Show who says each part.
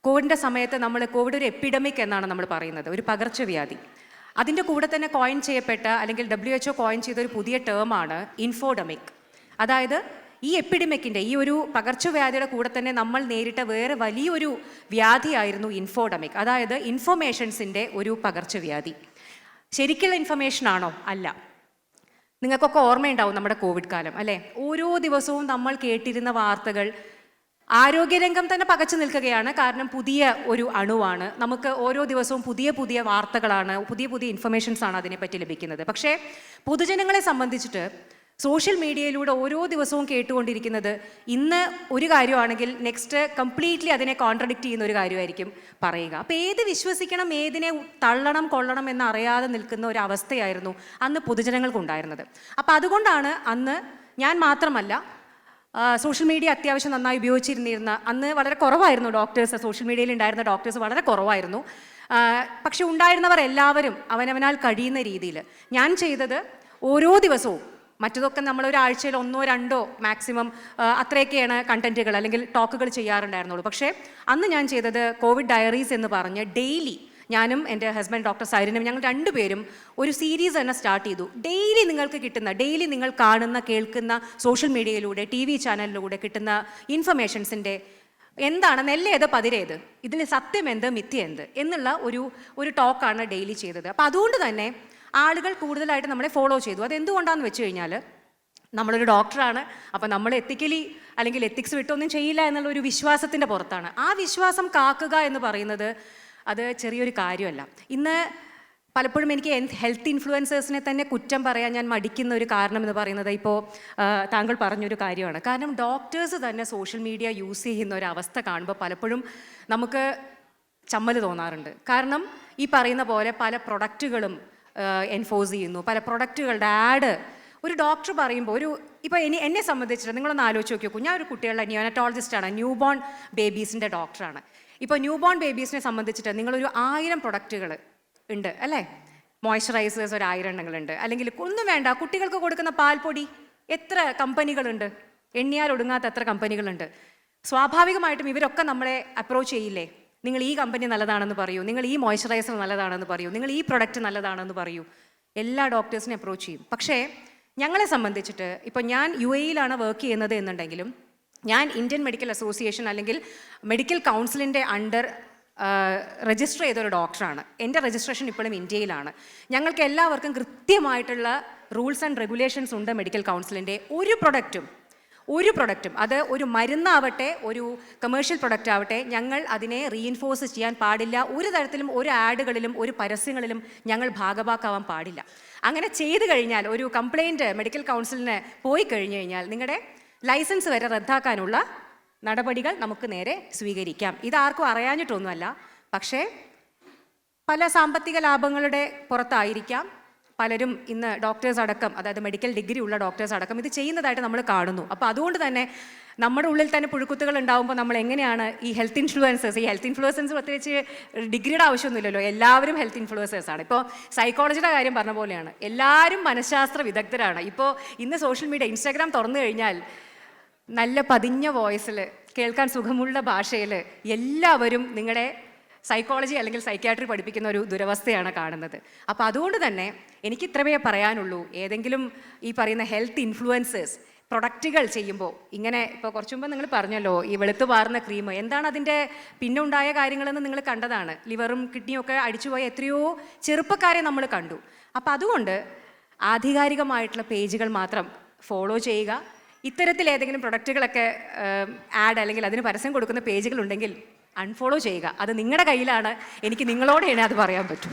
Speaker 1: കോവിഡിൻ്റെ സമയത്ത് കോവിഡ് ഒരു എപ്പിഡമിക് എന്നാണ് നമ്മൾ പറയുന്നത്, ഒരു പകർച്ചവ്യാധി. അതിൻ്റെ കൂടെ തന്നെ കോയിൻ ചെയ്യപ്പെട്ട അല്ലെങ്കിൽ WHO കോയിൻ ചെയ്ത ഒരു പുതിയ ടേമാണ് ഇൻഫോഡമിക്. അതായത് ഈ എപ്പിഡമിക്കിൻ്റെ, ഈ ഒരു പകർച്ചവ്യാധിയുടെ കൂടെ തന്നെ നമ്മൾ നേരിട്ട വേറെ വലിയൊരു വ്യാധിയായിരുന്നു ഇൻഫോഡമിക്. അതായത് ഇൻഫർമേഷൻസിൻ്റെ ഒരു പകർച്ചവ്യാധി. ശരിക്കുള്ള ഇൻഫർമേഷനാണോ? അല്ല. നിങ്ങൾക്കൊക്കെ ഓർമ്മയുണ്ടാവും നമ്മുടെ കോവിഡ് കാലം, അല്ലേ? ഓരോ ദിവസവും നമ്മൾ കേട്ടിരുന്ന വാർത്തകൾ, ആരോഗ്യരംഗം തന്നെ പകച്ചു നിൽക്കുകയാണ്. കാരണം പുതിയ ഒരു അണുവാണ്. നമുക്ക് ഓരോ ദിവസവും പുതിയ പുതിയ വാർത്തകളാണ്, പുതിയ പുതിയ ഇൻഫർമേഷൻസ് ആണ് അതിനെപ്പറ്റി ലഭിക്കുന്നത്. പക്ഷേ പൊതുജനങ്ങളെ സംബന്ധിച്ചിട്ട് സോഷ്യൽ മീഡിയയിലൂടെ ഓരോ ദിവസവും കേട്ടുകൊണ്ടിരിക്കുന്നത് ഇന്ന് ഒരു കാര്യമാണെങ്കിൽ നെക്സ്റ്റ് കംപ്ലീറ്റ്ലി അതിനെ കോൺട്രഡിക്റ്റ് ചെയ്യുന്ന ഒരു കാര്യമായിരിക്കും പറയുക. അപ്പോൾ ഏത് വിശ്വസിക്കണം, ഏതിനെ തള്ളണം കൊള്ളണം എന്നറിയാതെ നിൽക്കുന്ന ഒരു അവസ്ഥയായിരുന്നു അന്ന് പൊതുജനങ്ങൾക്കുണ്ടായിരുന്നത്. അപ്പോൾ അതുകൊണ്ടാണ് അന്ന് ഞാൻ മാത്രമല്ല, സോഷ്യൽ മീഡിയ അത്യാവശ്യം നന്നായി ഉപയോഗിച്ചിരുന്നിരുന്ന, അന്ന് വളരെ കുറവായിരുന്നു ഡോക്ടേഴ്സ്, സോഷ്യൽ മീഡിയയിൽ ഉണ്ടായിരുന്ന ഡോക്ടേഴ്സ് വളരെ കുറവായിരുന്നു. പക്ഷെ ഉണ്ടായിരുന്നവർ എല്ലാവരും അവനവനാൽ കഴിയുന്ന രീതിയിൽ ഞാൻ ചെയ്തത് ഓരോ ദിവസവും, മറ്റതൊക്കെ നമ്മളൊരാഴ്ചയിൽ 1 or 2 മാക്സിമം അത്രയൊക്കെയാണ് കണ്ടൻറ്റുകൾ അല്ലെങ്കിൽ ടോക്കുകൾ ചെയ്യാറുണ്ടായിരുന്നുള്ളൂ. പക്ഷേ അന്ന് ഞാൻ ചെയ്തത് കോവിഡ് ഡയറീസ് എന്ന് പറഞ്ഞ് ഡെയിലി ഞാനും എൻ്റെ ഹസ്ബൻഡ് ഡോക്ടർ സൈരനും ഞങ്ങൾ 2 പേരും ഒരു സീരീസ് തന്നെ സ്റ്റാർട്ട് ചെയ്തു. ഡെയിലി നിങ്ങൾക്ക് കിട്ടുന്ന, ഡെയിലി നിങ്ങൾ കാണുന്ന കേൾക്കുന്ന സോഷ്യൽ മീഡിയയിലൂടെ TV ചാനലിലൂടെ കിട്ടുന്ന ഇൻഫർമേഷൻസിൻ്റെ എന്താണ് നെല്ലേത് പതിരേത്, ഇതിൽ സത്യം എന്ത് മിഥ്യ എന്ത് എന്നുള്ള ഒരു ടോക്കാണ് ഡെയിലി ചെയ്തത്. അപ്പോൾ അതുകൊണ്ട് തന്നെ ആളുകൾ കൂടുതലായിട്ട് നമ്മളെ ഫോളോ ചെയ്തു. അതെന്തുകൊണ്ടാണെന്ന് വെച്ച് കഴിഞ്ഞാൽ നമ്മളൊരു ഡോക്ടറാണ്, അപ്പോൾ നമ്മൾ എത്തിക്കലി അല്ലെങ്കിൽ എത്തിക്സ് വിട്ടൊന്നും ചെയ്യില്ല എന്നുള്ള ഒരു വിശ്വാസത്തിൻ്റെ പുറത്താണ്. ആ വിശ്വാസം കാക്കുക എന്ന് പറയുന്നത് അത് ചെറിയൊരു കാര്യമല്ല. ഇന്ന് പലപ്പോഴും എനിക്ക് ഹെൽത്ത് ഇൻഫ്ലുവൻസേഴ്സിനെ തന്നെ കുറ്റം പറയാൻ ഞാൻ മടിക്കുന്ന ഒരു കാരണം എന്ന് പറയുന്നത് ഇപ്പോൾ താങ്കൾ പറഞ്ഞൊരു കാര്യമാണ്. കാരണം ഡോക്ടേഴ്സ് തന്നെ സോഷ്യൽ മീഡിയ യൂസ് ചെയ്യുന്ന ഒരു അവസ്ഥ കാണുമ്പോൾ പലപ്പോഴും നമുക്ക് ചമ്മൽ തോന്നാറുണ്ട്. കാരണം ഈ പറയുന്ന പോലെ പല പ്രൊഡക്റ്റുകളും എൻഫോഴ്സ് ചെയ്യുന്നു, പല പ്രൊഡക്റ്റുകളുടെ ആഡ് ഒരു ഡോക്ടർ പറയുമ്പോൾ ഇപ്പോൾ എന്നെ സംബന്ധിച്ചിട്ട് നിങ്ങളൊന്ന് ആലോചിച്ച് നോക്കിയോക്കൂ. ഞാൻ ഒരു കുട്ടികളുടെ നിയോനറ്റോളജിസ്റ്റാണ്, ന്യൂ ബോൺ ബേബീസിൻ്റെ ഡോക്ടറാണ്. ഇപ്പോൾ ന്യൂ ബോൺ ബേബീസിനെ സംബന്ധിച്ചിട്ട് നിങ്ങളൊരു 1000 പ്രൊഡക്റ്റുകൾ ഉണ്ട്, അല്ലേ? മോയ്സ്ചറൈസേഴ്സ് ഒരു 1000 എണ്ണങ്ങളുണ്ട്. അല്ലെങ്കിൽ ഒന്നും വേണ്ട, കുട്ടികൾക്ക് കൊടുക്കുന്ന പാൽപ്പൊടി എത്ര കമ്പനികളുണ്ട്, എണ്ണിയാൽ ഒടുങ്ങാത്ത എത്ര കമ്പനികളുണ്ട്. സ്വാഭാവികമായിട്ടും ഇവരൊക്കെ നമ്മളെ അപ്രോച്ച് ചെയ്യില്ലേ? നിങ്ങൾ ഈ കമ്പനി നല്ലതാണെന്ന് പറയൂ, നിങ്ങൾ ഈ മോയ്സ്ചറൈസർ നല്ലതാണെന്ന് പറയൂ, നിങ്ങൾ ഈ പ്രൊഡക്റ്റ് നല്ലതാണെന്ന് പറയൂ. എല്ലാ ഡോക്ടേഴ്സിനെ അപ്രോച്ച് ചെയ്യും. പക്ഷേ ഞങ്ങളെ സംബന്ധിച്ചിട്ട് ഇപ്പോൾ ഞാൻ UAE-യിലാണ് വർക്ക് ചെയ്യുന്നത് എന്നുണ്ടെങ്കിലും ഞാൻ ഇന്ത്യൻ മെഡിക്കൽ അസോസിയേഷൻ അല്ലെങ്കിൽ മെഡിക്കൽ കൗൺസിലിൻ്റെ അണ്ടർ രജിസ്റ്റർ ചെയ്തൊരു ഡോക്ടറാണ്. എൻ്റെ രജിസ്ട്രേഷൻ ഇപ്പോഴും ഇന്ത്യയിലാണ്. ഞങ്ങൾക്ക് എല്ലാവർക്കും കൃത്യമായിട്ടുള്ള റൂൾസ് ആൻഡ് റെഗുലേഷൻസ് ഉണ്ട് മെഡിക്കൽ കൗൺസിലിൻ്റെ. ഒരു പ്രൊഡക്റ്റും അത് ഒരു മരുന്നാവട്ടെ, ഒരു കമേഴ്ഷ്യൽ പ്രൊഡക്റ്റ് ആവട്ടെ, ഞങ്ങൾ അതിനെ റീഇൻഫോഴ്സ് ചെയ്യാൻ പാടില്ല. ഒരു തരത്തിലും ഒരു ആഡുകളിലും ഒരു പരസ്യങ്ങളിലും ഞങ്ങൾ ഭാഗഭാക്കാവാൻ പാടില്ല. അങ്ങനെ ചെയ്തു കഴിഞ്ഞാൽ, ഒരു കംപ്ലയിൻറ്റ് മെഡിക്കൽ കൗൺസിലിന് പോയി കഴിഞ്ഞു കഴിഞ്ഞാൽ നിങ്ങളുടെ ലൈസൻസ് വരെ റദ്ദാക്കാനുള്ള നടപടികൾ നമുക്ക് നേരെ സ്വീകരിക്കാം. ഇതാർക്കും അറിയാഞ്ഞിട്ടൊന്നുമല്ല. പക്ഷേ പല സാമ്പത്തിക ലാഭങ്ങളുടെ പുറത്തായിരിക്കാം പലരും ഇന്ന് ഡോക്ടേഴ്സ് അടക്കം, അതായത് മെഡിക്കൽ ഡിഗ്രി ഉള്ള ഡോക്ടേഴ്സ് അടക്കം ഇത് ചെയ്യുന്നതായിട്ട് നമ്മൾ കാണുന്നു. അപ്പോൾ അതുകൊണ്ട് തന്നെ നമ്മുടെ ഉള്ളിൽ തന്നെ പുഴുക്കുത്തുകൾ ഉണ്ടാകുമ്പോൾ നമ്മൾ എങ്ങനെയാണ് ഈ ഹെൽത്ത് ഇൻഫ്ലുവൻസേഴ്സ് പ്രത്യേകിച്ച് ഡിഗ്രിയുടെ ആവശ്യമൊന്നുമില്ലല്ലോ, എല്ലാവരും ഹെൽത്ത് ഇൻഫ്ലുവൻസേഴ്സാണ്. ഇപ്പോൾ സൈക്കോളജിയുടെ കാര്യം പറഞ്ഞ പോലെയാണ്, എല്ലാവരും മനഃശാസ്ത്ര വിദഗ്ധരാണ്. ഇപ്പോൾ ഇന്ന് സോഷ്യൽ മീഡിയ, ഇൻസ്റ്റാഗ്രാം തുറന്നു കഴിഞ്ഞാൽ നല്ല പതിഞ്ഞ വോയിസിൽ, കേൾക്കാൻ സുഖമുള്ള ഭാഷയിൽ എല്ലാവരും നിങ്ങളുടെ സൈക്കോളജി അല്ലെങ്കിൽ സൈക്യാട്രി പഠിപ്പിക്കുന്ന ഒരു ദുരവസ്ഥയാണ് കാണുന്നത്. അപ്പോൾ അതുകൊണ്ട് തന്നെ എനിക്ക് ഇത്രവേ പറയാനുള്ളൂ. ഏതെങ്കിലും ഈ പറയുന്ന ഹെൽത്ത് ഇൻഫ്ലുവൻസേഴ്സ് പ്രൊഡക്റ്റുകൾ ചെയ്യുമ്പോൾ ഇങ്ങനെ, ഇപ്പോൾ കുറച്ചു മുമ്പ് നിങ്ങൾ പറഞ്ഞല്ലോ ഈ വെളുത്തു പാറുന്ന ക്രീം, എന്താണ് അതിൻ്റെ പിന്നെ ഉണ്ടായ കാര്യങ്ങളെന്ന് നിങ്ങൾ കണ്ടതാണ്. ലിവറും കിഡ്നിയും ഒക്കെ അടിച്ചുപോയ എത്രയോ ചെറുപ്പക്കാരെ നമ്മൾ കണ്ടു. അപ്പോൾ അതുകൊണ്ട് ആധികാരികമായിട്ടുള്ള പേജുകൾ മാത്രം ഫോളോ ചെയ്യുക. ഇത്തരത്തിൽ ഏതെങ്കിലും പ്രൊഡക്റ്റുകളൊക്കെ ആഡ് അല്ലെങ്കിൽ അതിന് പരസ്യം കൊടുക്കുന്ന പേജുകളുണ്ടെങ്കിൽ അൺഫോളോ ചെയ്യുക. അത് നിങ്ങളുടെ കയ്യിലാണ്. എനിക്ക് നിങ്ങളോടെയാണ് അത് പറയാൻ പറ്റും.